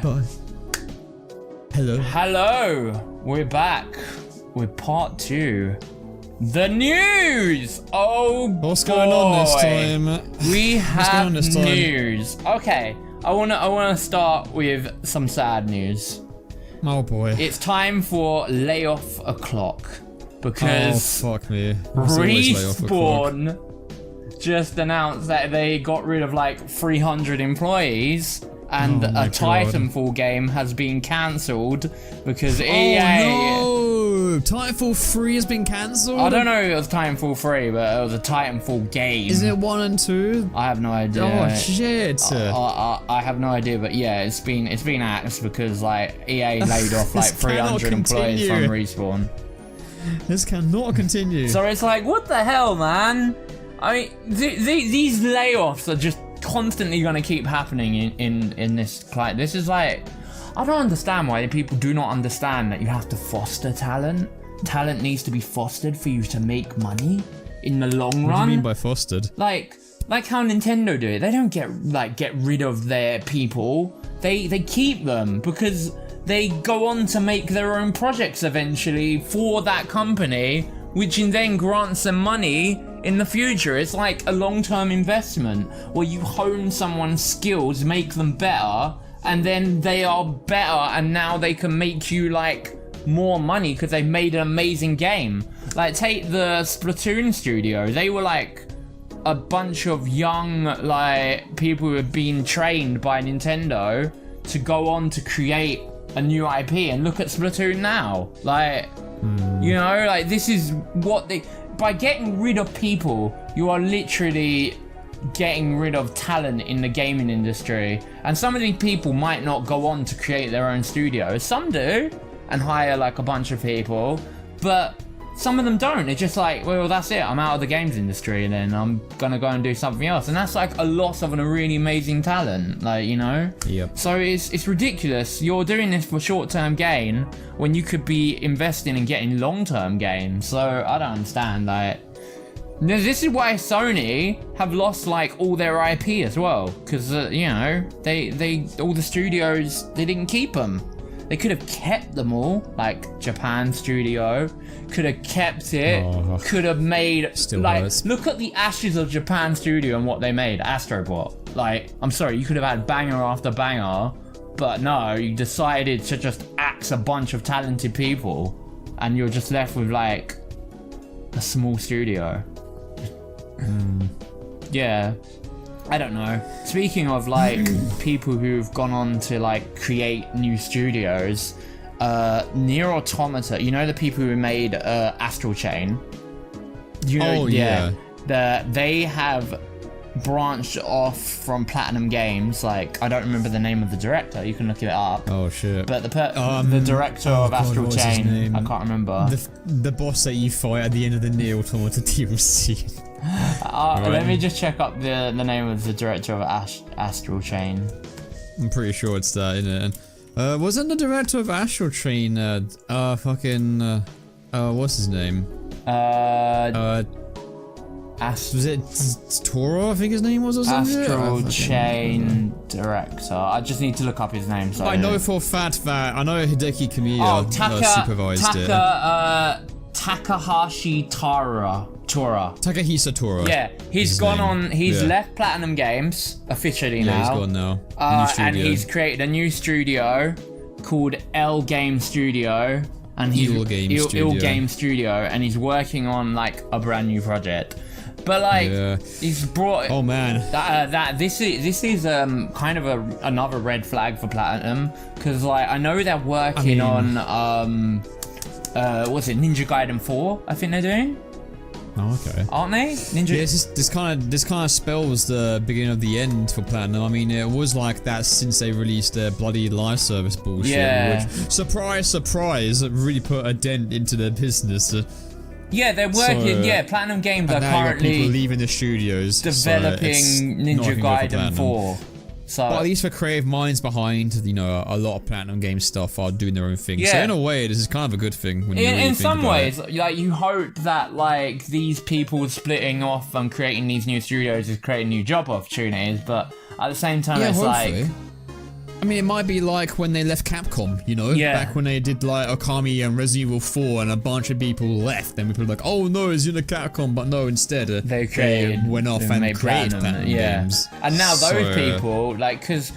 Bye. Hello. Hello. We're back with part 2. The news. Oh, what's boy. going on this time? We have this time? news. Okay, I wanna start with some sad news. Oh boy. It's time for layoff o'clock because fuck me. Respawn just announced that they got rid of like 300 employees. And a Titanfall game has been cancelled because EA... Oh no! Titanfall 3 has been cancelled? I don't know if it was Titanfall 3, but it was a Titanfall game. Is it 1 and 2? I have no idea. Oh shit! I have no idea, but yeah, it's been axed because like EA laid off like 300 employees from Respawn. This cannot continue. So it's like, what the hell, man? I mean, these layoffs are just constantly going to keep happening in this client. This is like, I don't understand why people do not understand that you have to foster talent. Talent needs to be fostered for you to make money in the long run. What do you mean by fostered? Like how Nintendo do it. They don't get rid of their people. They keep them because they go on to make their own projects eventually for that company, which then grants them money in the future. It's like a long-term investment where you hone someone's skills, make them better, and then they are better, and now they can make you like more money because they've made an amazing game. Like take the Splatoon studio. They were like a bunch of young like people who have been trained by Nintendo to go on to create a new IP, and look at Splatoon now. Like you know, like this is what they... By getting rid of people, you are literally getting rid of talent in the gaming industry. And some of these people might not go on to create their own studios. Some do, and hire like a bunch of people. But some of them don't. They're just like, well, that's it. I'm out of the games industry, and then I'm gonna go and do something else. And that's like a loss of a really amazing talent, like, you know? Yep. So it's ridiculous. You're doing this for short-term gain when you could be investing and getting long-term gain. So I don't understand. Like, this is why Sony have lost like all their IP as well, because you know they all the studios, they didn't keep them. They could have kept them all, like Japan studio, could have kept it, could have made, still like, hurts. look at the ashes of Japan studio and what they made, Astrobot. Like, I'm sorry, you could have had banger after banger, but no, you decided to just axe a bunch of talented people, and you're just left with, like, a small studio. Yeah. I don't know. Speaking of like people who've gone on to like create new studios, Nier Automata, you know the people who made Astral Chain? You know, they have branched off from Platinum Games. Like, I don't remember the name of the director. You can look it up. Oh shit. But the director of Astral Chain, I can't remember. The boss that you fight at the end of the Nier Automata DLC. Let me just check up the name of the director of Astral Chain. I'm pretty sure it's that, isn't it? Wasn't the director of Astral Chain what's his name? Was it Toro, I think his name was, or something? Astral Chain director. I just need to look up his name. So I know for a fact that I know Hideki Kamiya supervised it. Takahashi Tora. Takahisa Tora. Yeah, he's gone on. He's left Platinum Games officially now. Yeah, he's gone now. And he's created a new studio called L Game Studio, and he's Ill Game Studio, and he's working on like a brand new project. But like, he's brought. Oh man. This is kind of another red flag for Platinum, because like I know they're working on what's it, Ninja Gaiden 4? I think they're doing. Oh, okay. Aren't they? Ninja. Yeah, this kind of spells the beginning of the end for Platinum. I mean, it was like that since they released their bloody live service bullshit. Yeah. Which, surprise, really put a dent into their business. Yeah, they're working. Platinum Games are currently people leaving the studios, developing Ninja Gaiden 4. So, but at least for creative minds behind, you know, a lot of Platinum Games stuff are doing their own thing. Yeah. So in a way, this is kind of a good thing. When you really in some ways, like you hope that like these people splitting off and creating these new studios is creating new job opportunities, but at the same time, it's hopefully. Like I mean, it might be like when they left Capcom, you know? Yeah. Back when they did like Okami and Resident Evil 4 and a bunch of people left. Then people were like, oh no, it's in a Capcom. But no, instead they went off and created Platinum games. And now those people, like, because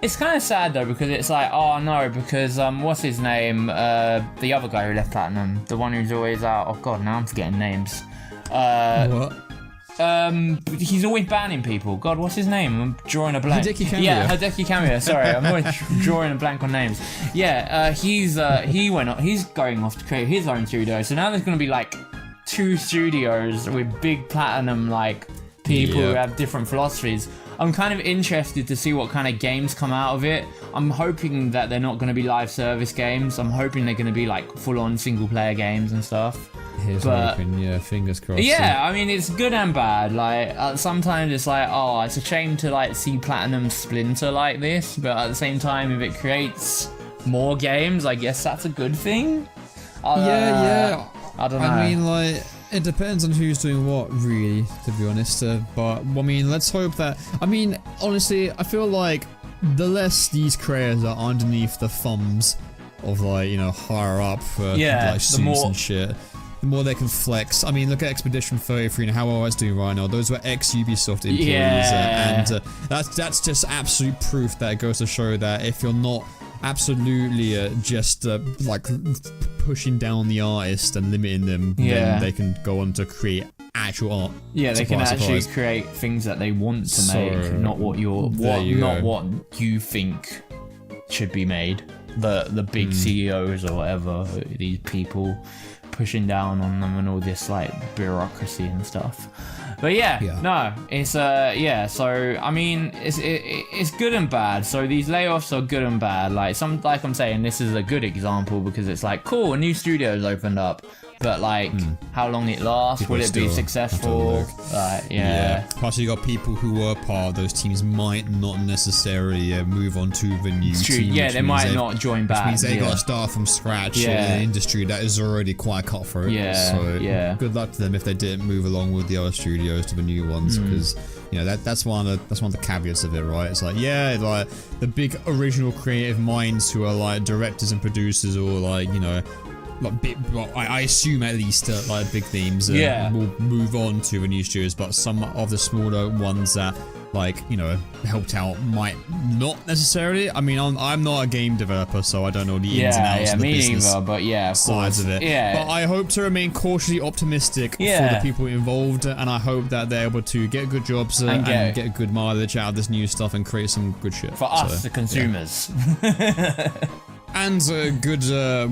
it's kind of sad though, because it's like, oh no, because what's his name? The other guy who left Platinum, the one who's always out. Oh god, now I'm forgetting names. What? He's always banning people. God, what's his name? I'm drawing a blank. Hideki Kamiya. Yeah, Hideki Kamiya. Sorry, I'm always drawing a blank on names. Yeah, he's going off to create his own studio. So now there's going to be like 2 studios with big Platinum like people who have different philosophies. I'm kind of interested to see what kind of games come out of it. I'm hoping that they're not going to be live service games. I'm hoping they're going to be like full-on single-player games and stuff. Here's hoping, yeah, fingers crossed. Yeah, I mean, it's good and bad. Like, sometimes it's like, oh, it's a shame to like see Platinum splinter like this, but at the same time, if it creates more games, I guess that's a good thing. Yeah. I don't know. I mean, like, it depends on who's doing what, really, to be honest. But, I mean, let's hope that... I mean, honestly, I feel like the less these creators are underneath the thumbs of, like, you know, higher up, like, suits and shit, the more they can flex. I mean, look at Expedition 33 and how well it's doing right now. Those were ex-Ubisoft employees, and that's just absolute proof that it goes to show that if you're not absolutely just like pushing down the artist and limiting them, then they can go on to create actual art. Yeah, they can actually create things that they want to make, not what what you think should be made. The big CEOs or whatever, these people pushing down on them and all this like bureaucracy and stuff. But no, it's so I mean it's good and bad. So these layoffs are good and bad. Like I'm saying, this is a good example because it's like, cool, a new studio's opened up. But like, how long it lasts? Will it be successful? Plus, you got people who were part of those teams might not necessarily move on to the new team. Yeah, they might not join back. Which means they got to start from scratch in an industry that is already quite cutthroat. So good luck to them if they didn't move along with the other studios to the new ones, because you know that's one of the caveats of it, right? It's like like the big original creative minds who are like directors and producers, or like, you know, I assume at least like big themes will move on to the new studios, but some of the smaller ones that, like, you know, helped out might not necessarily. I mean, I'm not a game developer, so I don't know the ins and outs of the business but sides of it. But I hope to remain cautiously optimistic for the people involved, and I hope that they're able to get good jobs and get good mileage out of this new stuff and create some good shit. For us, the consumers. And good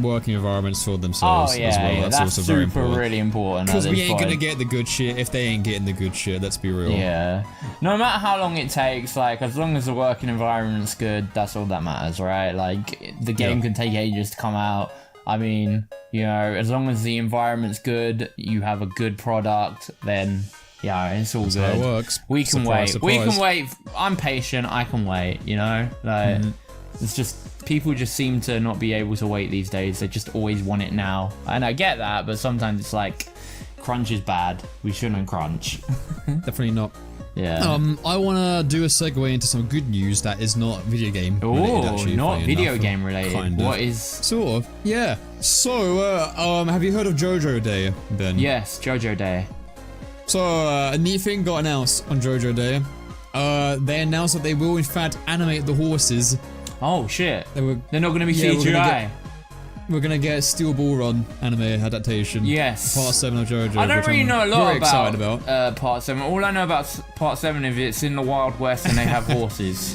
working environments for themselves as well. That's also very important. Really important. Because we ain't gonna get the good shit if they ain't getting the good shit. Let's be real. Yeah. No matter how long it takes, like, as long as the working environment's good, that's all that matters, right? Like, the game can take ages to come out. I mean, you know, as long as the environment's good, you have a good product, then it's all good. That's how it works. We can wait. We can wait. I'm patient. I can wait. You know, like it's just. People just seem to not be able to wait these days. They just always want it now. And I get that, but sometimes it's like, crunch is bad. We shouldn't crunch. Definitely not. Yeah. I want to do a segue into some good news that is not video game related, actually. Not video game related. Kind of. What is... Sort of, yeah. So, have you heard of JoJo Day, Ben? Yes, JoJo Day. So, a neat thing got announced on JoJo Day. They announced that they will, in fact, animate the horses. Oh shit! They're not going to be CGI. We're going to get Steel Ball Run anime adaptation. Yes. Part 7 of JoJo. I don't really know a lot about Part 7. All I know about Part 7 is it's in the Wild West and they have horses.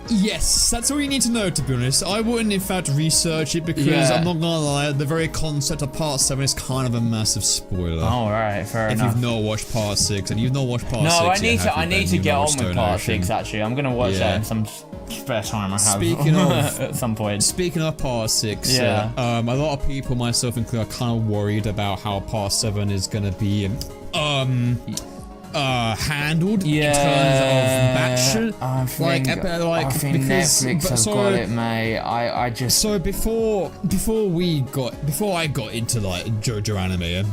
Yes, that's all you need to know, to be honest. I wouldn't, in fact, research it because I'm not gonna lie, the very concept of Part 7 is kind of a massive spoiler. Oh, right, fair enough. If you've not watched Part 6, and you've not watched Part 6 I need to get on with Part 6, actually. I'm gonna watch that in some spare time I have at some point. Speaking of Part 6, a lot of people, myself included, are kind of worried about how Part 7 is gonna be handled in terms of match. I think Netflix have got it, mate. I just before I got into like JoJo anime,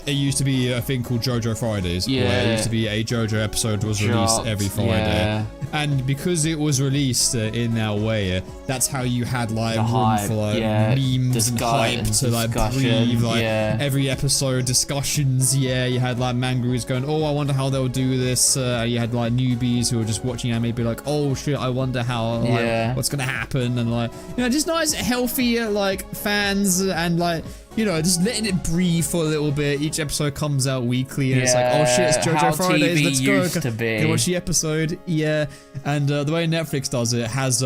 it used to be a thing called JoJo Fridays. Where it used to be a JoJo episode was released every Friday. And because it was released in that way, that's how you had like The room hype, for like yeah, memes and hype to like breathe, like every episode discussions. Yeah, you had like mangaroos going, oh, I wonder how they'll do this. You had like newbies who were just watching anime, be like, oh shit, I wonder how, like, what's gonna happen, and like, you know, just nice, healthy like fans, and like, you know, just letting it breathe for a little bit. Each episode comes out weekly, and it's like, oh shit, it's JoJo Fridays. Let's go. Go watch the episode. Yeah, and the way Netflix does it has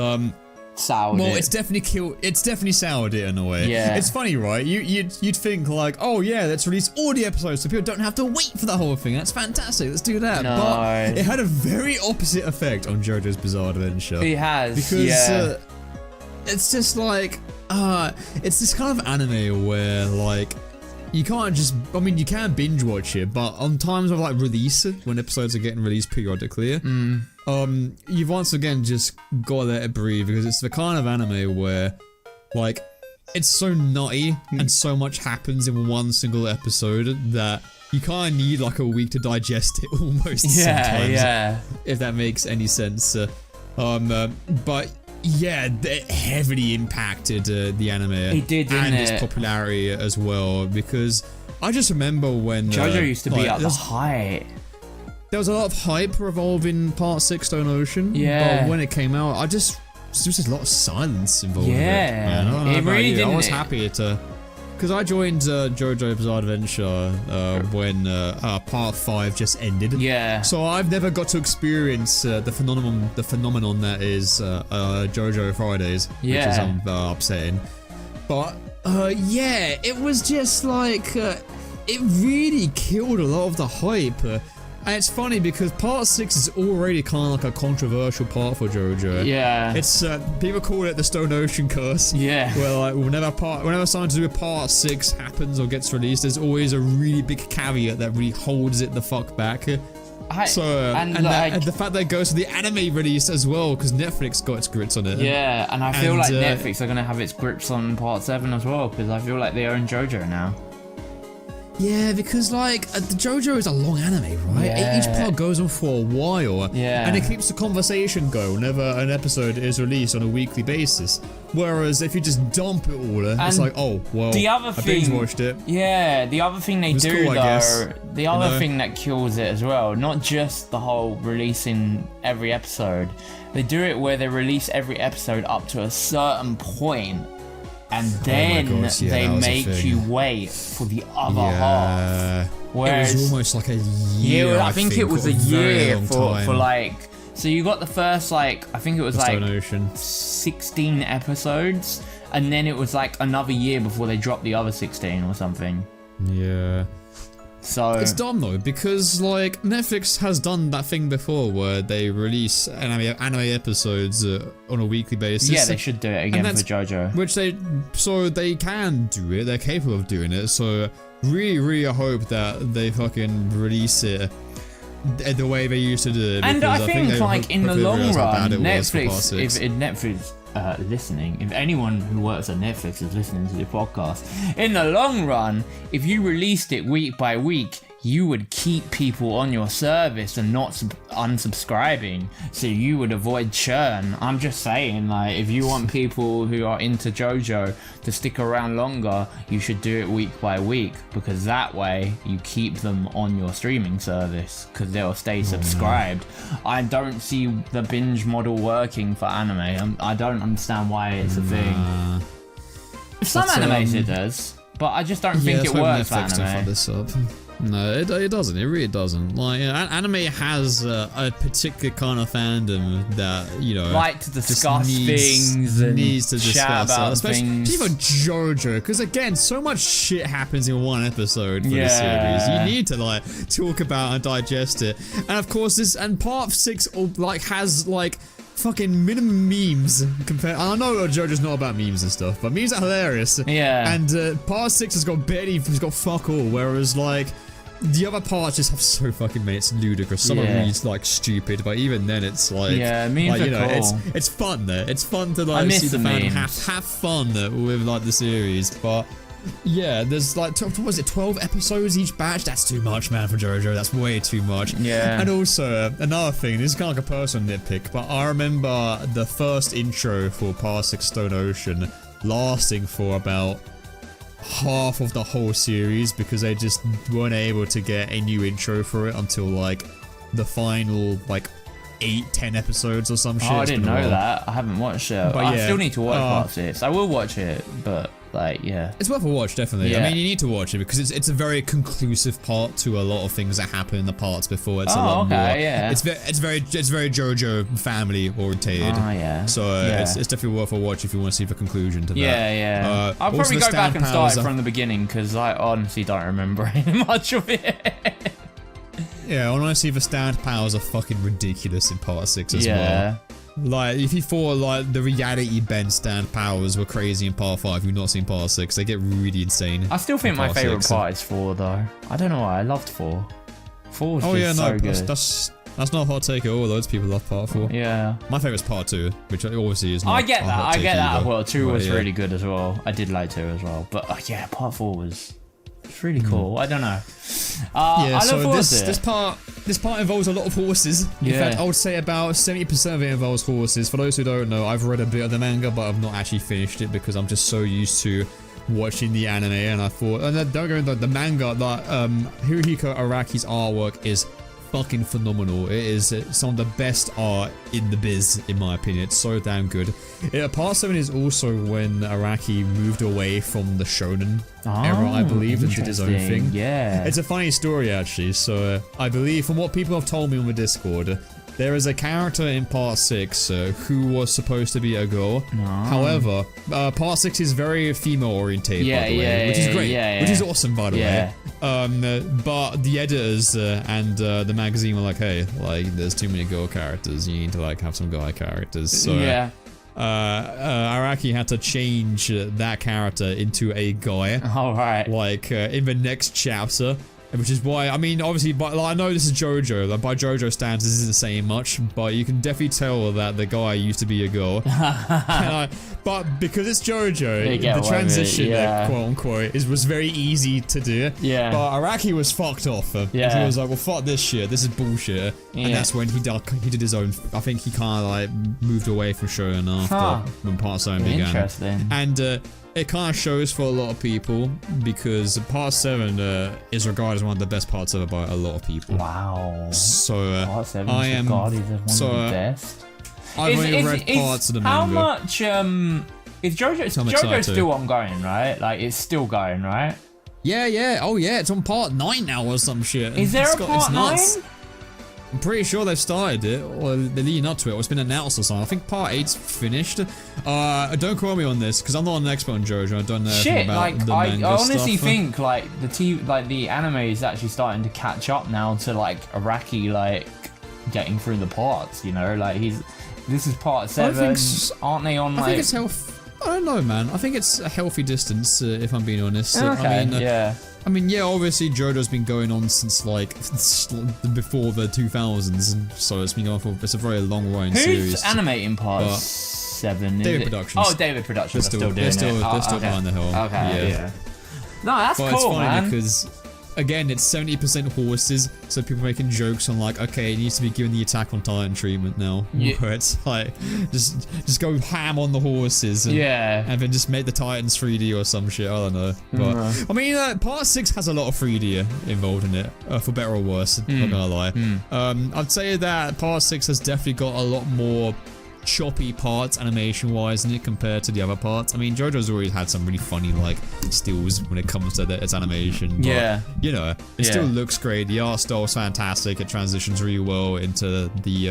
soured well, it. it's definitely soured it in a way. Yeah. It's funny, right? You'd think like, oh yeah, let's release all the episodes so people don't have to wait for the whole thing. That's fantastic. Let's do that. No. But it had a very opposite effect on JoJo's Bizarre Adventure. It has. Because it's just like it's this kind of anime where like you can't just, I mean, you can binge watch it, but on times of like release, when episodes are getting released periodically, you've once again just gotta let it breathe, because it's the kind of anime where like it's so nutty and so much happens in one single episode that you kind of need like a week to digest it almost sometimes, if that makes any sense. But yeah, it heavily impacted the anime. It did, and didn't its popularity as well, because I just remember when JoJo used to be at the height. There was a lot of hype revolving Part 6 Stone Ocean, yeah, but when it came out, there was just a lot of silence involved with it. Yeah, Man. it really didn't. I was happy to, because I joined JoJo Bizarre Adventure when Part 5 just ended. Yeah. So I've never got to experience the phenomenon that is JoJo Fridays, which is upsetting. But yeah, it was just like it really killed a lot of the hype. And it's funny because Part 6 is already kind of like a controversial part for JoJo. Yeah. It's people call it the Stone Ocean curse. Yeah. Where like whenever something to do with Part 6 happens or gets released, there's always a really big caveat that really holds it the fuck back. And the fact that it goes to the anime release as well, because Netflix got its grips on it. Yeah, and I feel like Netflix are gonna have its grips on Part 7 as well, because I feel like they own JoJo now. Yeah, because like the JoJo is a long anime, right? Yeah. Each part goes on for a while, and it keeps the conversation going whenever an episode is released on a weekly basis. Whereas if you just dump it all, it's like, oh well, I binge watched it. Yeah, the other thing they do cool, though, the other thing that kills it as well, not just the whole releasing every episode, they do it where they release every episode up to a certain point. And then they make you wait for the other half. Whereas, it was almost like a year. I think it was a year for like. So you got the first like, I think it was like 16 episodes, and then it was like another year before they dropped the other 16 or something. Yeah. So it's dumb though, because like Netflix has done that thing before where they release anime episodes on a weekly basis. Yeah, they should do it again for JoJo. So they can do it. They're capable of doing it. So really, I hope that they fucking release it the way they used to do it. And I think like in the long run, Netflix, if Netflix listening, if anyone who works at Netflix is listening to the podcast, in the long run, if you released it week by week, you would keep people on your service and not unsubscribing, so you would avoid churn. I'm just saying, like, if you want people who are into JoJo to stick around longer, you should do it week by week, because that way you keep them on your streaming service, because they'll stay subscribed. I don't see the binge model working for anime. I don't understand why it's a thing. Some animes it does, but I just don't think it works for anime. No, it doesn't. It really doesn't. Like, anime has a particular kind of fandom that, you know, like to discuss things and needs to chat about especially for JoJo, because again, so much shit happens in one episode for the series. You need to like talk about and digest it, and of course Part 6 like has like fucking minimum memes compared. I know JoJo's not about memes and stuff, but memes are hilarious. Yeah. And Part 6 has got fuck all, whereas like the other parts just have so fucking many. It's ludicrous. Some are really like stupid, but even then it's like, memes like, you know, cool. it's fun though. It's fun to like see the fandom have fun with like the series, but Yeah, there's like, what was it, 12 episodes each batch? That's too much, man, for JoJo. That's way too much. Yeah. And also, another thing, this is kind of like a personal nitpick, but I remember the first intro for Part 6 Stone Ocean lasting for about half of the whole series because they just weren't able to get a new intro for it until like the final like 8-10 episodes or some shit. Oh, I didn't know that. I haven't watched it. But I yeah, still need to watch Part 6. I will watch it, but like, yeah. It's worth a watch, definitely. Yeah. I mean, you need to watch it because it's a very conclusive part to a lot of things that happen in the parts before. It's a lot more. Yeah. It's very JoJo family orientated. Oh, yeah. So it's definitely worth a watch if you want to see the conclusion to that. Yeah. I'll probably go back and start it from the beginning because I honestly don't remember much of it. Yeah, honestly, the stand powers are fucking ridiculous in Part 6 as well. Like, if you thought, like, the reality bend stand powers were crazy in Part 5, you've not seen Part 6, they get really insane. I still think my favourite part is 4, though. I don't know why, I loved 4. 4 was just so good. That's not a hot take at all, loads of people love Part 4. Yeah. My favourite's Part 2, which obviously is not I get that as well. 2 was yeah. really good as well. I did like 2 as well. But yeah, Part 4 was... It's really cool. I don't know. Yeah, I look forward to it. This part involves a lot of horses. In fact, I would say about 70% of it involves horses. For those who don't know, I've read a bit of the manga, but I've not actually finished it because I'm just so used to watching the anime. And I thought, and don't go into the manga. That Hirohiko Araki's artwork is fucking phenomenal. It is some of the best art in the biz, in my opinion. It's so damn good. Part 7 is also when Araki moved away from the shonen era, I believe, and did his own thing. Yeah. It's a funny story, actually. So I believe, from what people have told me on the Discord, there is a character in Part 6 who was supposed to be a girl. However, Part 6 is very female-orientated, by the way, which is great, which is awesome, by the way. But the editors and the magazine were like, hey, like, there's too many girl characters. You need to, like, have some guy characters. So, Araki had to change that character into a guy. Alright. Like, in the next chapter. Which is why, I mean, obviously, like, I know this is JoJo. Like, by JoJo standards, this isn't saying much, but you can definitely tell that the guy used to be a girl. But because it's JoJo, the transition, quote unquote, was very easy to do. Yeah. But Araki was fucked off. He was like, well, fuck this shit. This is bullshit. And that's when he did his own. I think he kind of like moved away from Shonen after when Part 7 began. Interesting. And it kind of shows for a lot of people because Part 7 is regarded as one of the best parts ever by a lot of people. Wow. So Part 7 I am regarded as one of the best. I've only read parts of the manga. How much is JoJo still ongoing, right? Like, it's still going, right? Yeah. Oh yeah, it's on Part 9 now or some shit. Is there a Part 9? I'm pretty sure they've started it, or they're leading up to it, or it's been announced or something. I think Part 8's finished. Don't quote me on this, because I'm not an expert on JoJo. I don't know anything about the manga I honestly stuff. think, like, the anime is actually starting to catch up now to, like, Araki, like, getting through the parts, you know? Like, this is Part 7, aren't they on, like... I think it's I don't know, man. I think it's a healthy distance, if I'm being honest. Okay, I mean, yeah, obviously JoJo's been going on since like before the 2000s, so it's been going for it's a very long running series. Who's animating Part 7? David Productions. Oh, David Productions. They're still behind the hill. Okay, yeah. No, that's cool, it's funny man. Because again, it's 70% horses, so people are making jokes on like, okay, it needs to be given the Attack on Titan treatment now, where it's like just go ham on the horses, and then just make the Titans 3D or some shit. I don't know, but I mean, Part 6 has a lot of 3D involved in it, for better or worse. Not gonna lie. I'd say that Part 6 has definitely got a lot more choppy parts animation wise in it compared to the other parts. I mean, JoJo's always had some really funny like stills when it comes to its animation, but you know, it still looks great. The art style is fantastic. It transitions really well into the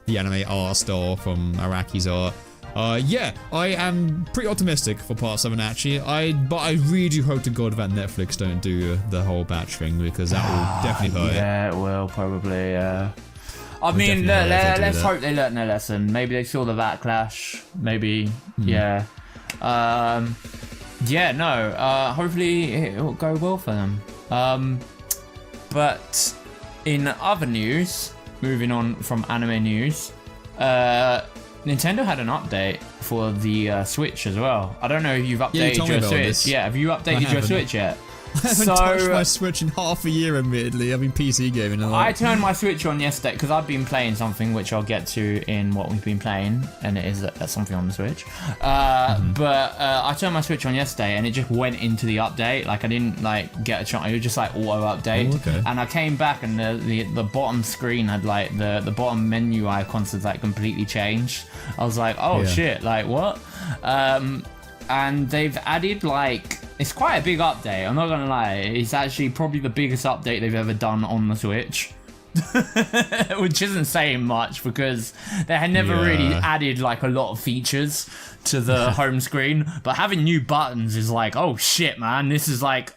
anime art style from Araki's art. Yeah, I am pretty optimistic for Part 7 actually. But I really do hope to God that Netflix don't do the whole batch thing, because that will definitely hurt. Yeah, it will probably. I mean, let's hope they learn their lesson. Maybe they saw the backlash. Maybe, hopefully it will go well for them. But in other news, moving on from anime news, Nintendo had an update for the Switch as well. I don't know if you've updated told me your about Switch. this. Yeah, have you updated your Switch yet? I haven't touched my Switch in half a year, admittedly. I've been PC gaming a lot. I turned my Switch on yesterday because I've been playing something which I'll get to in what we've been playing, and it is something on the Switch. But I turned my Switch on yesterday, and it just went into the update. Like I didn't like get a chance. It was just like auto update. Oh, okay. And I came back, and the bottom screen had like the bottom menu icons had like completely changed. I was like, oh shit, like what? And they've added like, it's quite a big update, I'm not gonna lie. It's actually probably the biggest update they've ever done on the Switch. Which isn't saying much because they had never really added like a lot of features to the home screen. But having new buttons is like, oh shit, man, this is like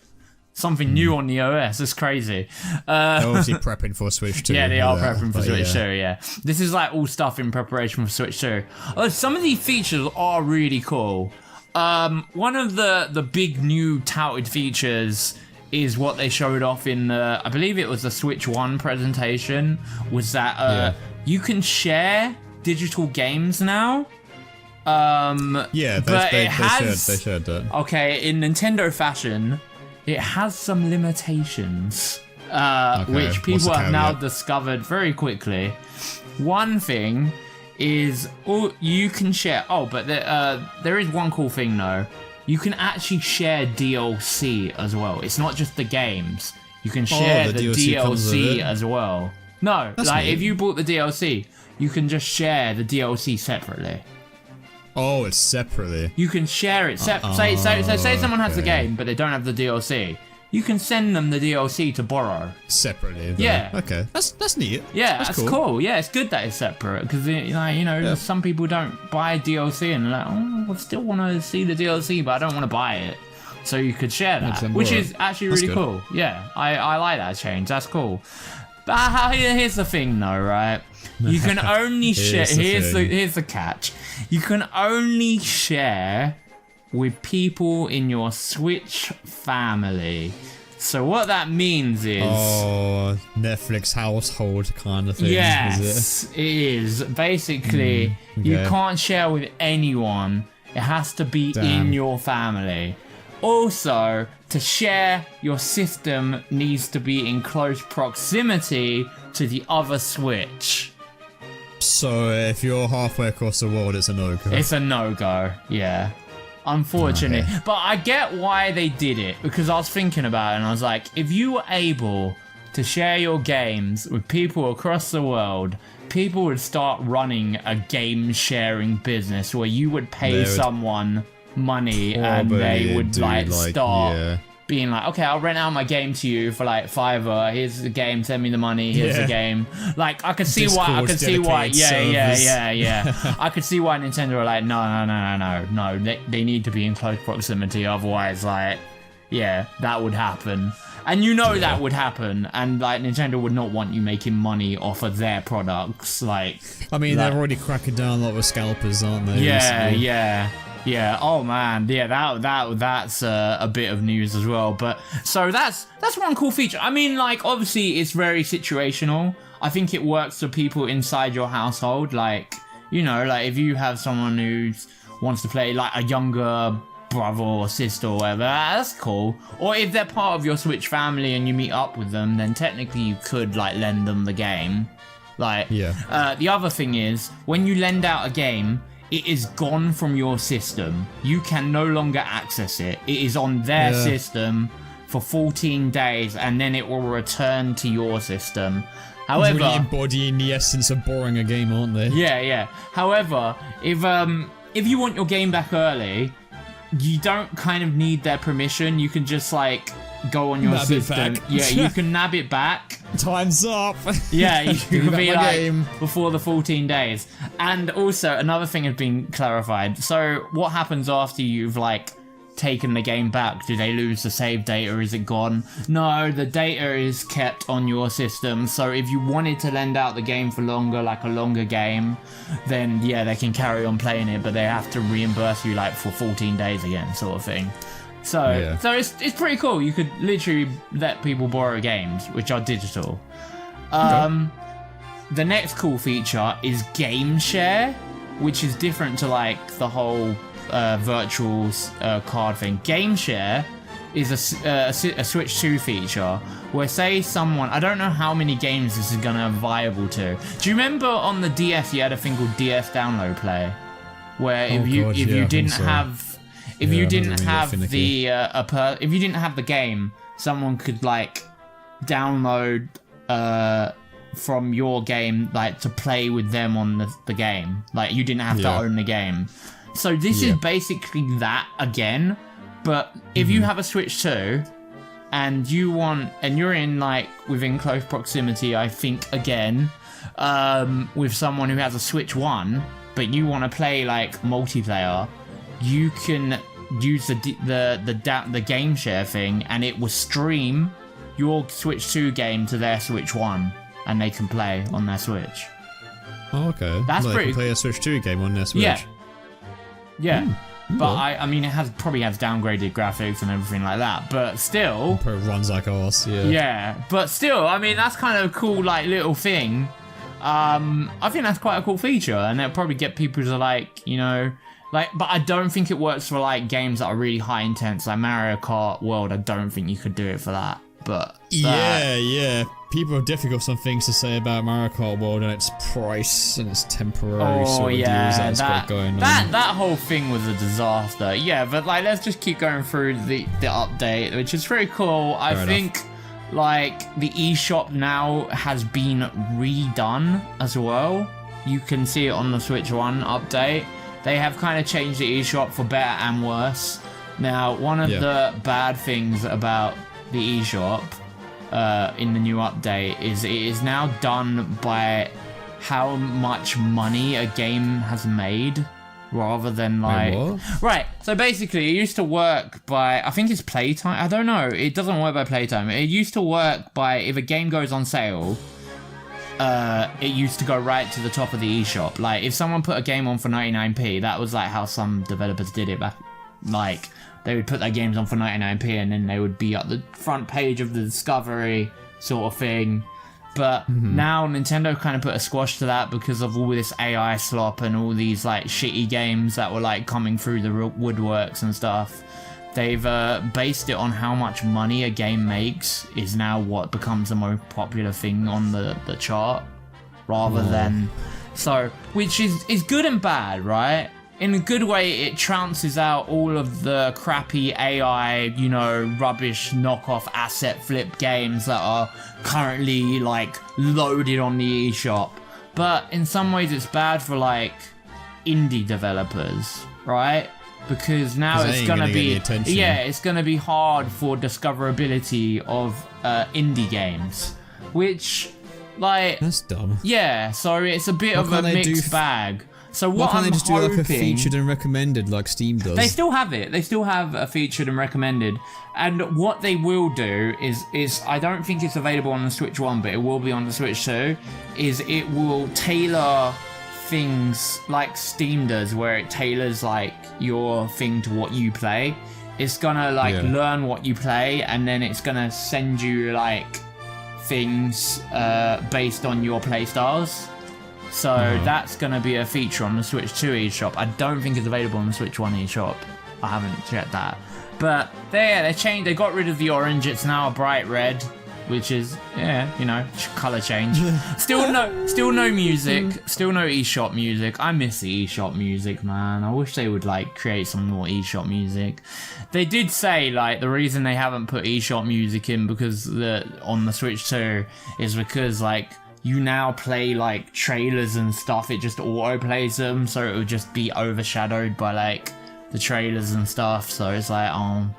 something new on the OS. It's crazy. They're obviously prepping for Switch 2. Yeah, they are prepping for Switch 2, yeah. This is like all stuff in preparation for Switch 2. Some of these features are really cool. One of the big new touted features is what they showed off in the, I believe it was the Switch 1 presentation, was that you can share digital games now. Yeah, they shared that. Okay, in Nintendo fashion, it has some limitations, which people have now discovered very quickly. One thing is, you can share. Oh, but there is one cool thing though. You can actually share DLC as well. It's not just the games. You can share the DLC as well. No, that's like neat. If you bought the DLC, you can just share the DLC separately. Oh, it's separately. You can share it. Say someone has the game, but they don't have the DLC. You can send them the DLC to borrow separately. Though. Yeah. Okay. That's neat. Yeah, that's cool. Yeah, it's good that it's separate because some people don't buy DLC and they're like, oh, I still want to see the DLC, but I don't want to buy it. So you could share that, which is actually really cool. Yeah, I like that change. That's cool. But here's the thing, though, right? You can only share. Here's the catch. You can only share with people in your Switch family. So what that means is... Oh, Netflix household kind of thing. Yes, it is. Basically, you can't share with anyone. It has to be in your family. Also, to share, your system needs to be in close proximity to the other Switch. So if you're halfway across the world, it's a no-go. It's a no-go, yeah. Unfortunately. Okay. But I get why they did it, because I was thinking about it and I was like, if you were able to share your games with people across the world, people would start running a game sharing business where you would pay someone money and they would start being like, okay, I'll rent out my game to you for like $5. Here's the game, send me the money, here's the game. Like I could see why I could see why I could see why Nintendo were like, no, they need to be in close proximity, otherwise that would happen. And that would happen, and like Nintendo would not want you making money off of their products. Like, I mean, they're already cracking down a lot with scalpers, aren't they? Yeah. Oh man. Yeah. That's a bit of news as well. But so that's one cool feature. I mean, like obviously it's very situational. I think it works for people inside your household. Like like if you have someone who wants to play like a younger brother or sister or whatever, that's cool. Or if they're part of your Switch family and you meet up with them, then technically you could like lend them the game. Like the other thing is when you lend out a game, it is gone from your system. You can no longer access it. It is on their system for 14 days and then it will return to your system. However, really embodying the essence of borrowing a game, aren't they? Yeah. However, if you want your game back early, you don't kind of need their permission. You can just like go on your system. Yeah, you can nab it back. Time's up. Yeah, you can be like before the 14 days. And also another thing has been clarified. So what happens after you've like taken the game back? Do they lose the save data? Is it gone? No, the data is kept on your system. So if you wanted to lend out the game for longer, like a longer game, then they can carry on playing it, but they have to reimburse you like for 14 days again, sort of thing. So it's pretty cool. You could literally let people borrow games, which are digital. The next cool feature is Game Share. which is different to like the whole virtual card thing. Game share is a Switch 2 feature where, say someone, I don't know how many games this is gonna be viable to. Do you remember on the DS you had a thing called DS Download Play, where if you didn't have the game, someone could like download from your game like to play with them on the game. Like you didn't have to own the game. So this is basically that again, but if you have a Switch 2 and you're in like within close proximity, I think again, with someone who has a Switch 1, but you want to play like multiplayer, you can use the game share thing, and it will stream your Switch 2 game to their Switch 1, and they can play on their Switch. Oh, okay. That's pretty. They can play a Switch 2 game on their Switch. Yeah. But I mean, it probably has downgraded graphics and everything like that. But still, it runs like arse. Yeah. Yeah. But still, I mean, that's kind of a cool like little thing. I think that's quite a cool feature, and it'll probably get people to like, you know, like. But I don't think it works for like games that are really high intense, like Mario Kart World. I don't think you could do it for that. But yeah. People have definitely got some things to say about Mario Kart World and its price and its temporary sort of deals that's got going on. That whole thing was a disaster. Yeah, but like let's just keep going through the update, which is very cool. I think like the eShop now has been redone as well. You can see it on the Switch 1 update. They have kind of changed the eShop for better and worse. Now, one of the bad things about the eShop in the new update is it is now done by how much money a game has made rather than like... Wait, what? Right, so basically it used to work by, I think it's playtime, I don't know, it doesn't work by playtime. It used to work by if a game goes on sale, it used to go right to the top of the eShop. Like if someone put a game on for 99p, that was like how some developers did it back, like they would put their games on for 99p and then they would be at the front page of the discovery sort of thing. But now Nintendo kind of put a squash to that because of all this AI slop and all these like shitty games that were like coming through the woodworks and stuff. They've based it on how much money a game makes is now what becomes the most popular thing on the chart, rather than... So, which is good and bad, right? In a good way, it trounces out all of the crappy AI, you know, rubbish knockoff asset flip games that are currently, like, loaded on the eShop. But in some ways, it's bad for, like, indie developers, right? Because now it's gonna be... Yeah, it's gonna be hard for discoverability of indie games. Which, like... That's dumb. Yeah, so it's a bit of a mixed bag. So why can't they just do like a featured and recommended like Steam does? They still have it. They still have a featured and recommended. And what they will do is I don't think it's available on the Switch 1, but it will be on the Switch 2, is it will tailor things like Steam does, where it tailors like your thing to what you play. It's gonna like learn what you play, and then it's gonna send you like things based on your play styles. So that's going to be a feature on the Switch 2 eShop. I don't think it's available on the Switch 1 eShop. I haven't checked that. But they changed. They got rid of the orange. It's now a bright red, which is, you know, color change. Still no music. Still no eShop music. I miss the eShop music, man. I wish they would like create some more eShop music. They did say like the reason they haven't put eShop music in because on the Switch 2 is because like you now play like trailers and stuff, it just auto plays them, so it would just be overshadowed by like the trailers and stuff. So it's like, oh,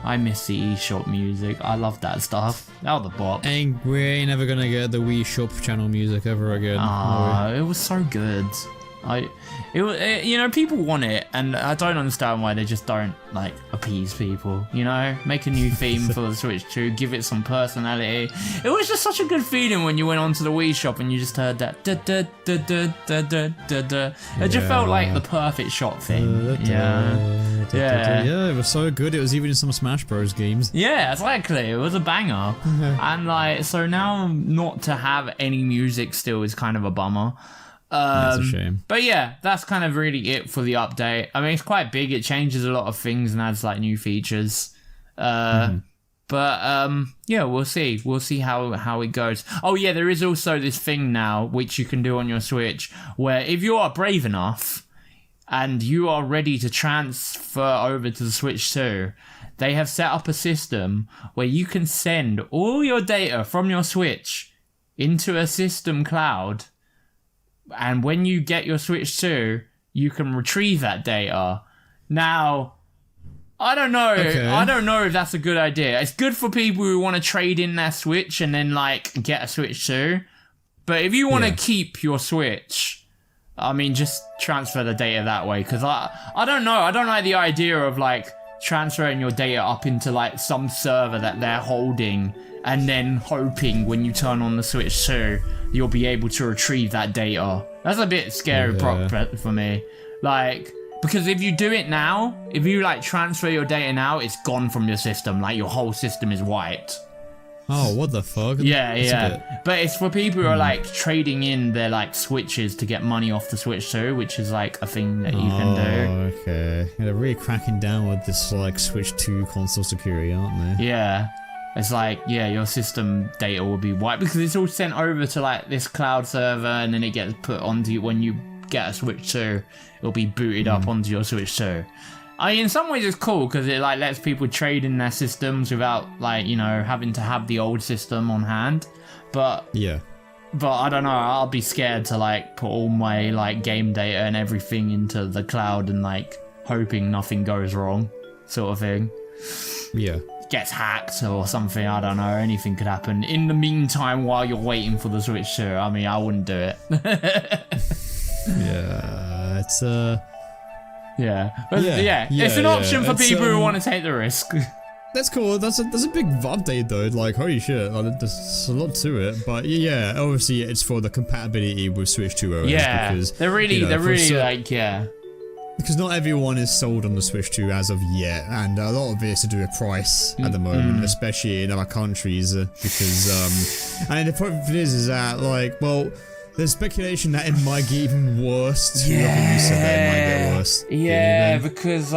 I miss the eShop music. I love that stuff. That was the bop. And we ain't never gonna get the Wii Shop channel music ever again. It was so good. You know, people want it, and I don't understand why they just don't like appease people. You know, make a new theme for the Switch 2, give it some personality. It was just such a good feeling when you went onto the Wii Shop and you just heard that. It just felt like the perfect shot thing. Yeah, it was so good. It was even in some Smash Bros games. Yeah, exactly. It was a banger. And like, so now not to have any music still is kind of a bummer. That's a shame. But yeah, that's kind of really it for the update. I mean, it's quite big. It changes a lot of things and adds like new features. But yeah, we'll see. We'll see how it goes. Oh yeah, there is also this thing now which you can do on your Switch, where if you are brave enough and you are ready to transfer over to the Switch 2, they have set up a system where you can send all your data from your Switch into a system cloud. And when you get your Switch 2, you can retrieve that data. Now, I don't know. Okay. I don't know if that's a good idea. It's good for people who want to trade in their Switch and then, like, get a Switch 2. But if you want to keep your Switch, I mean, just transfer the data that way. Because I don't know. I don't like the idea of, like, transferring your data up into, like, some server that they're holding and then hoping when you turn on the Switch 2, you'll be able to retrieve that data. That's a bit scary for me. Like, because if you do it now, if you, like, transfer your data now, it's gone from your system. Like, your whole system is wiped. Oh, what the fuck? Yeah. But it's for people who are, like, trading in their, like, Switches to get money off the Switch 2, which is, like, a thing that you can do. Okay. Yeah, they're really cracking down with this, like, Switch 2 console security, aren't they? Yeah. It's like, yeah, your system data will be wiped because it's all sent over to, like, this cloud server and then it gets put onto you when you get a Switch 2. It'll be booted up onto your Switch 2. I mean, in some ways it's cool because it, like, lets people trade in their systems without, like, you know, having to have the old system on hand. But I don't know, I'll be scared to, like, put all my, like, game data and everything into the cloud and, like, hoping nothing goes wrong, sort of thing. Yeah. Gets hacked or something, I don't know, anything could happen. In the meantime, while you're waiting for the Switch 2, I mean, I wouldn't do it. Yeah, it's it's an option for people who want to take the risk. That's cool. That's a big update though. Like, holy shit, like, there's a lot to it. But yeah, obviously it's for the compatibility with Switch 2 OS. Yeah, because, they're really because not everyone is sold on the Switch 2 as of yet, and a lot of it is to do with price at the moment, especially in other countries. Because and the point of it is that, like, well, there's speculation that it might get even worse. Too. I think you said that it might get worse. Yeah, because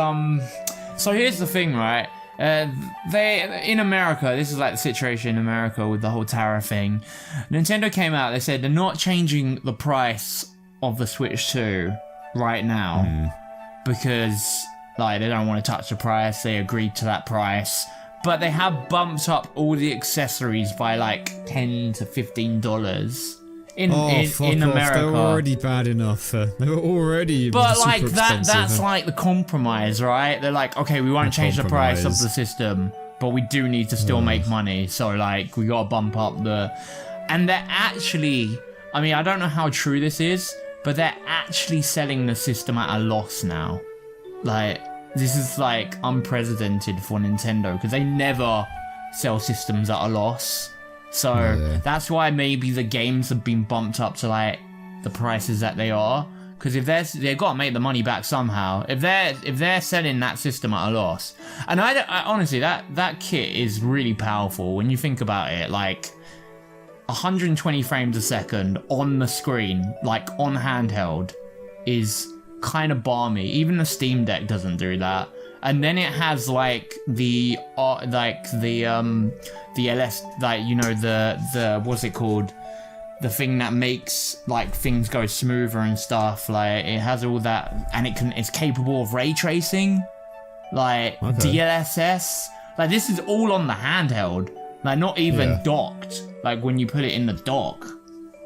so here's the thing, right? They in America, this is like the situation in America with the whole tariff thing. Nintendo came out. They said they're not changing the price of the Switch 2 right now because, like, they don't want to touch the price. They agreed to that price, but they have bumped up all the accessories by like $10 to $15 in America. They were already bad enough. They were already. But like that's like the compromise, right? They're like, okay, we won't change the price of the system, but we do need to still make money. So, like, we gotta bump up the. And they're actually, I mean, I don't know how true this is, but they're actually selling the system at a loss now. Like, this is like unprecedented for Nintendo because they never sell systems at a loss. So that's why maybe the games have been bumped up to, like, the prices that they are. Because if they've got to make the money back somehow. If they're selling that system at a loss, and I honestly, that kit is really powerful when you think about it. Like, 120 frames a second on the screen, like on handheld, is kind of balmy. Even the Steam Deck doesn't do that. And then it has like the LS, like, you know, the what's it called? The thing that makes, like, things go smoother and stuff. Like, it has all that, and it's capable of ray tracing, like DLSS. Like, this is all on the handheld. Like, not even docked. Like, when you put it in the dock,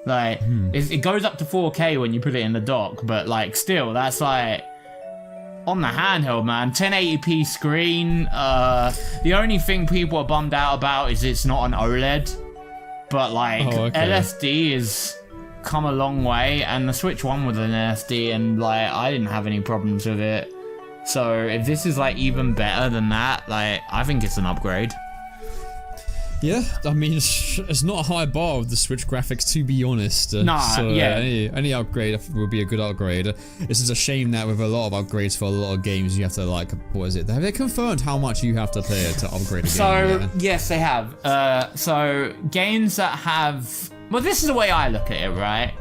like it goes up to 4K when you put it in the dock, but, like, still, that's like. On the handheld, man, 1080p screen. The only thing people are bummed out about is it's not an OLED, but, like, LSD has come a long way, and the Switch 1 with an LSD, and, like, I didn't have any problems with it. So if this is, like, even better than that, like, I think it's an upgrade. Yeah, I mean, it's not a high bar with the Switch graphics, to be honest. Any upgrade will be a good upgrade. It's just a shame that with a lot of upgrades for a lot of games, you have to, like, what is it? Have they confirmed how much you have to pay to upgrade a game? So, yes, they have. So, games that have... Well, this is the way I look at it, right?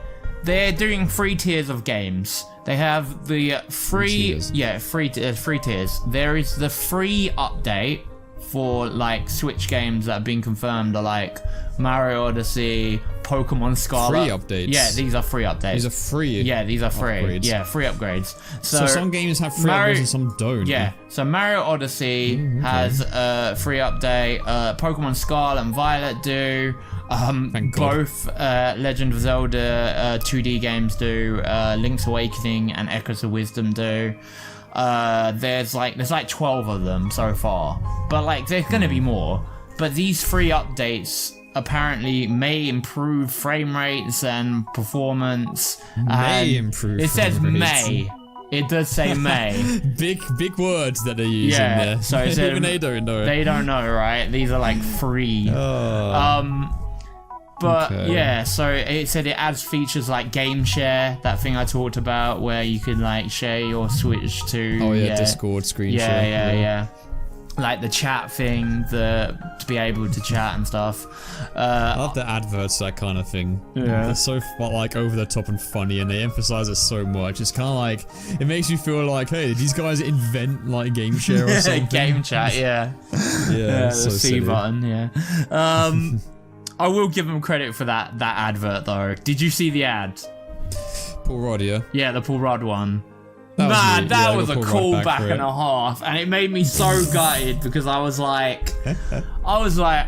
they're doing 3 tiers of games. They have the free tiers. There is the free update for like Switch games that have been confirmed are like Mario Odyssey, Pokemon Scarlet. Free updates? Yeah, these are free updates. These are free. Yeah, these are free. Upgrades. Yeah, free upgrades. So some games have free upgrades and some don't. Yeah, so Mario Odyssey has a free update. Pokemon Scarlet and Violet do. Both Legend of Zelda 2D games do. Link's Awakening and Echoes of Wisdom do. There's like 12 of them so far, but like there's gonna be more. But these free updates apparently may improve frame rates and performance. It says may. It does say may. Big words that they're using there. So it said, even they don't know. They don't know, right? These are like free. But yeah, so it said it adds features like game share, that thing I talked about, where you can like share your Switch to Discord screen share. Yeah. Like the chat thing, to be able to chat and stuff. I love the adverts, that kind of thing. Yeah. They're so like over the top and funny, and they emphasize it so much. It's kind of like, it makes you feel like, hey, did these guys invent like game share or something? Game chat, yeah. Yeah, the so C silly. button, yeah. I will give them credit for that advert though. Did you see the ad? Paul Rudd, yeah? Yeah, the Paul Rudd one. That was a callback and a half, and it made me so gutted because I was like,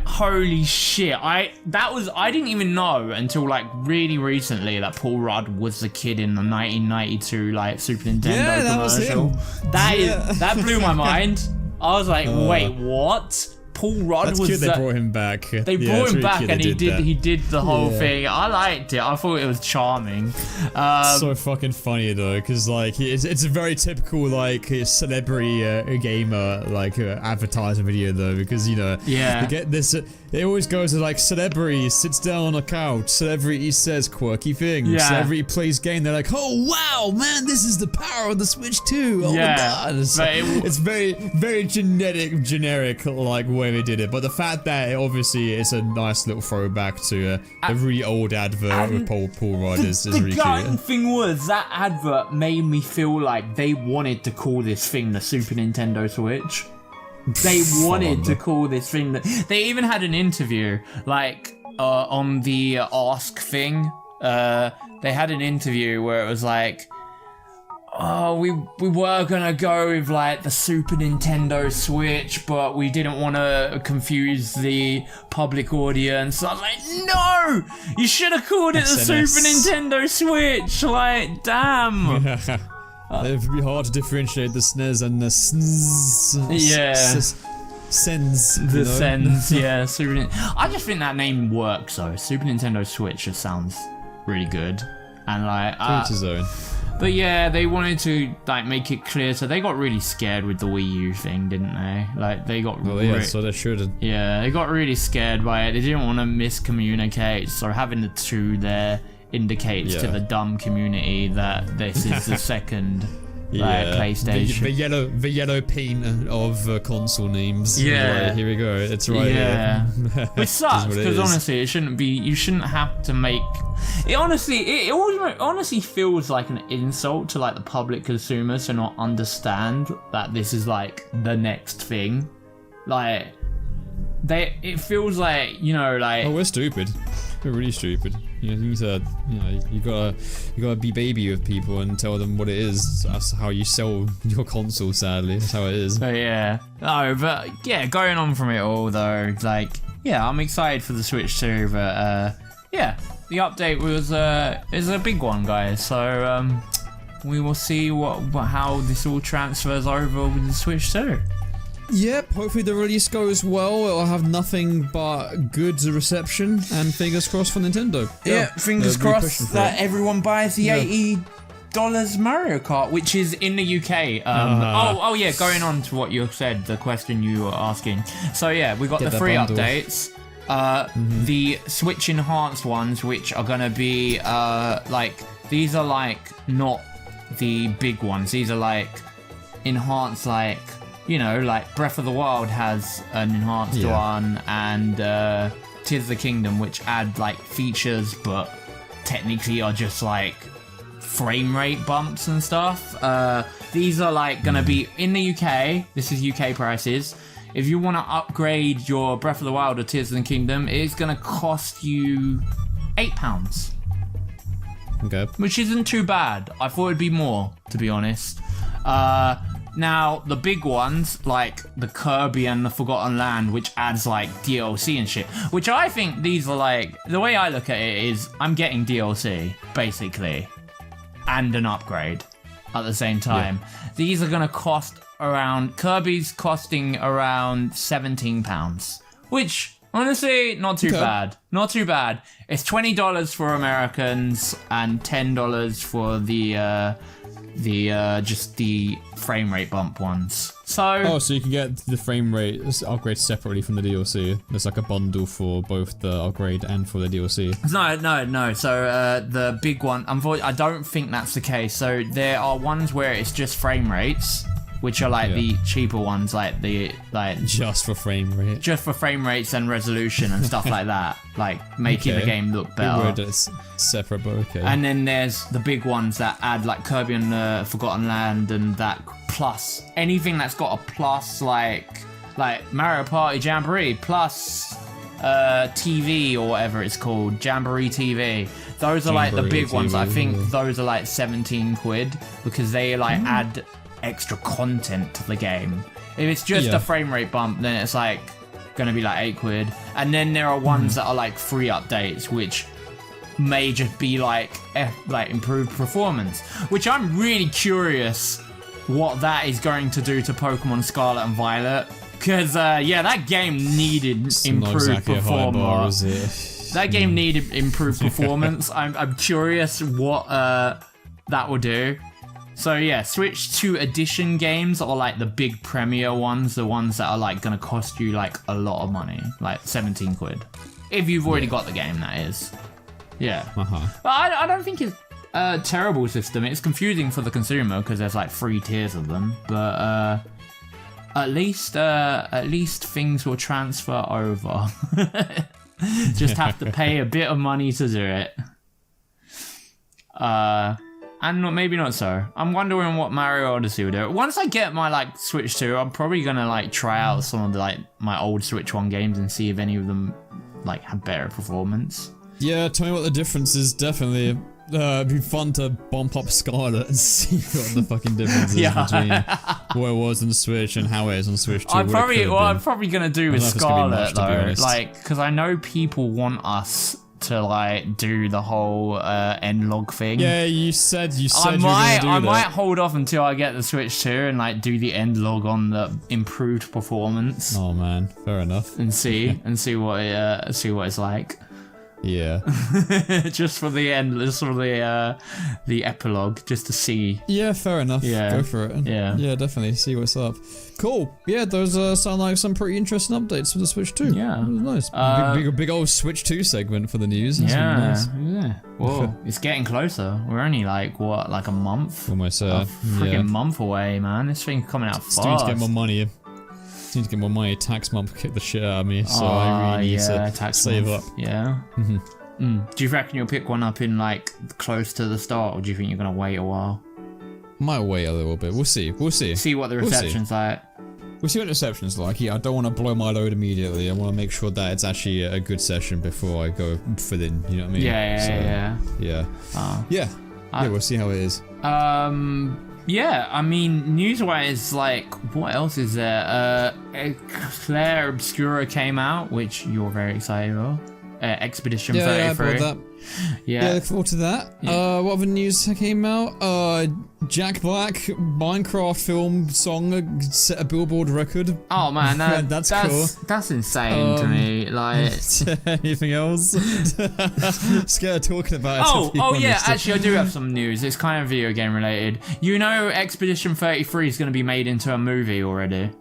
holy shit! I didn't even know until like really recently that Paul Rudd was the kid in the 1992 like Super Nintendo commercial. That blew my mind. I was like, wait, what? Paul Rudd That's was cute. They brought him back. They brought him back, and he did the whole Yeah. thing. I liked it. I thought it was charming. So fucking funny though, because like it's a very typical like celebrity gamer like advertising video though, because you know Yeah. you get this. It always goes to like celebrity sits down on a couch, celebrity says quirky things, Yeah. celebrity plays game. They're like, oh wow, man, this is the power of the Switch 2. Oh Yeah, my god, it's very generic like way they did it. But the fact that obviously it's a nice little throwback to a really old advert with Paul Rudd is really The gutting cute. thing was that advert made me feel like they wanted to call this thing the Super Nintendo Switch. They wanted to call this thing they even had an interview like on the Ask thing. They had an interview where it was like, oh, we were gonna go with like the Super Nintendo Switch, but we didn't want to confuse the public audience. I was like, no, you should have called it the Super Nintendo Switch. Like, damn. It would be hard to differentiate the SNES and the SNES. Yeah. Sens. The Sens, yeah. I just think that name works though. Super Nintendo Switch just sounds really good, and like. To his own. But yeah, they wanted to like make it clear, so they got really scared with the Wii U thing, didn't they? Like they got so they should. Yeah, they got really scared by it. They didn't want to miscommunicate, so having the 2 there indicates to the dumb community that this is the second PlayStation. The yellow paint of console names. Yeah. Right, here we go. It's right here. Which sucks because honestly, it shouldn't be. You shouldn't have to make. It honestly feels like an insult to like the public consumers to not understand that this is like the next thing. Like it feels like like. Oh, we're stupid. We're really stupid. You gotta be baby with people and tell them what it is. That's how you sell your console. Sadly, that's how it is. But yeah, going on from it all though, like I'm excited for the Switch too. But the update is a big one, guys. So we will see how this all transfers over with the Switch too. Yep, hopefully the release goes well. It'll have nothing but good reception, and fingers crossed for Nintendo. Yeah, fingers crossed that everyone buys the $80 Mario Kart, which is in the UK. Going on to what you said, the question you were asking. So yeah, we got the free updates. The Switch enhanced ones, which are gonna be these are like not the big ones. These are like enhanced, like like Breath of the Wild has an enhanced one, and Tears of the Kingdom, which add like features but technically are just like frame rate bumps and stuff. These are like gonna be in the UK. This is UK prices. If you want to upgrade your Breath of the Wild or Tears of the Kingdom, it's gonna cost you £8. Okay. Which isn't too bad. I thought it'd be more, to be honest. Now, the big ones, like the Kirby and the Forgotten Land, which adds like DLC and shit, which I think these are like, the way I look at it is I'm getting DLC, basically, and an upgrade at the same time. Yeah. These are going to cost around, Kirby's costing around £17, which honestly, not too bad. Not too bad. It's $20 for Americans and $10 for the just the frame rate bump ones. So so you can get the frame rate upgrade separately from the DLC. There's like a bundle for both the upgrade and for the DLC. No. So the big one, unfortunately, I don't think that's the case. So there are ones where it's just frame rates, which are like the cheaper ones, like just for frame rates and resolution and stuff like that, like making the game look better. It's separate, but okay. And then there's the big ones that add like Kirby and the Forgotten Land and that plus anything that's got a plus, like Mario Party Jamboree plus TV or whatever it's called, Jamboree TV. Those are like the big TV ones. I think those are like 17 quid because they like add extra content to the game. If it's just a frame rate bump, then it's like gonna be like 8 quid. And then there are ones that are like free updates, which may just be like improved performance, which I'm really curious what that is going to do to Pokemon Scarlet and Violet, because that game needed improved performance. That game needed improved performance. I'm curious what that will do. So yeah, Switch 2 edition games are like the big premier ones, the ones that are like gonna cost you like a lot of money, like 17 quid. If you've already got the game, that is. Yeah. But I don't think it's a terrible system. It's confusing for the consumer because there's like 3 tiers of them, but at least things will transfer over. Just have to pay a bit of money to do it. And maybe not so. I'm wondering what Mario Odyssey will do. Once I get my like Switch 2, I'm probably gonna like try out some of the like my old Switch 1 games and see if any of them like have better performance. Yeah, tell me what the difference is. Definitely. It'd be fun to bump up Scarlet and see what the fucking difference is between what it was on the Switch and how it is on Switch 2. I'm probably gonna do with Scarlet though, like, because I know people want us to like do the whole end log thing. Yeah, you said I might hold off until I get the Switch 2 and like do the end log on the improved performance. Oh man, fair enough. And see what it's like. Yeah. Just for the end, just for the epilogue, just to see. Yeah, fair enough. Yeah. Go for it. Yeah. Yeah, definitely. See what's up. Cool. Yeah, those sound like some pretty interesting updates for the Switch 2. Yeah. It was nice. Big old Switch 2 segment for the news. That's really nice. Yeah. Whoa. It's getting closer. We're only like a month? Almost a freaking month away, man. This thing's coming out fast. Need to get more money. Need to get more money. Tax month kicked the shit out of me, so I really need to save up. Yeah. Do you reckon you'll pick one up in like close to the start, or do you think you're gonna wait a while? Might wait a little bit. We'll see. See what the reception's like. We'll see what the reception's like. Yeah, I don't want to blow my load immediately. I want to make sure that it's actually a good session before I go fill in. You know what I mean? Yeah. We'll see how it is. Yeah, I mean, news-wise, like, what else is there? Claire Obscura came out, which you're very excited about. Expedition 33. Yeah, I bought that. Yeah, look forward to that. Yeah. What other news came out? Jack Black, Minecraft film song set a Billboard record. Oh man, that's cool. That's insane to me. Like, anything else? Scared of talking about it. Oh yeah, actually I do have some news. It's kind of video game related. You know, Expedition 33 is going to be made into a movie already.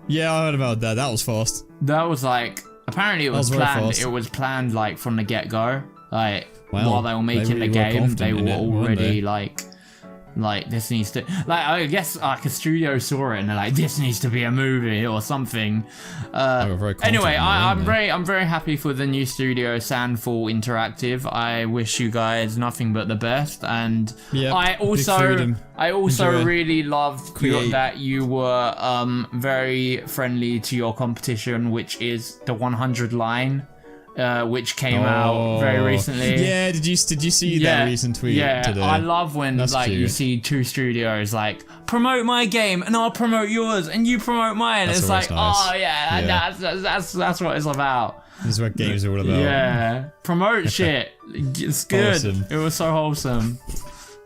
Yeah, I heard about that. That was fast. That was like, apparently it was planned. It was planned like from the get-go. Like, while they were making the game, they were already like Like, this needs to, like, I guess like a studio saw it and they're like, this needs to be a movie or something. Anyway, I'm very happy for the new studio, Sandfall Interactive. I wish you guys nothing but the best, and I also really loved that you were very friendly to your competition, which is the 100 line. Which came out very recently. Yeah, did you see that recent tweet today? I love when you see two studios like promote my game and I'll promote yours and you promote mine. It's like, nice. Oh yeah, that's what it's about. This is what games are all about. Yeah, promote shit. It's good. Awesome. It was so wholesome.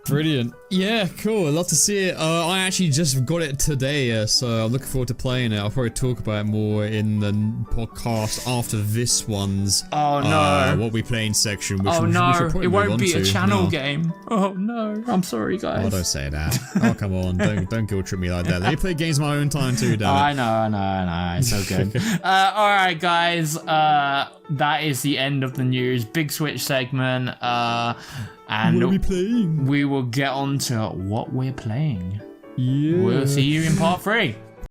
Brilliant. Yeah, cool. I'd love to see it. I actually just got it today, so I'm looking forward to playing it. I'll probably talk about it more in the podcast after this one's what we playing section. Which it won't be a channel game. Oh no, I'm sorry guys. Oh, don't say that. Oh come on, don't guilt trip me like that. Let me play games my own time too, damn it. I know. It's so good. Alright guys, that is the end of the news. Big Switch segment. And what are we playing? We will get on to what we're playing. Yeah. We'll see you in part 3.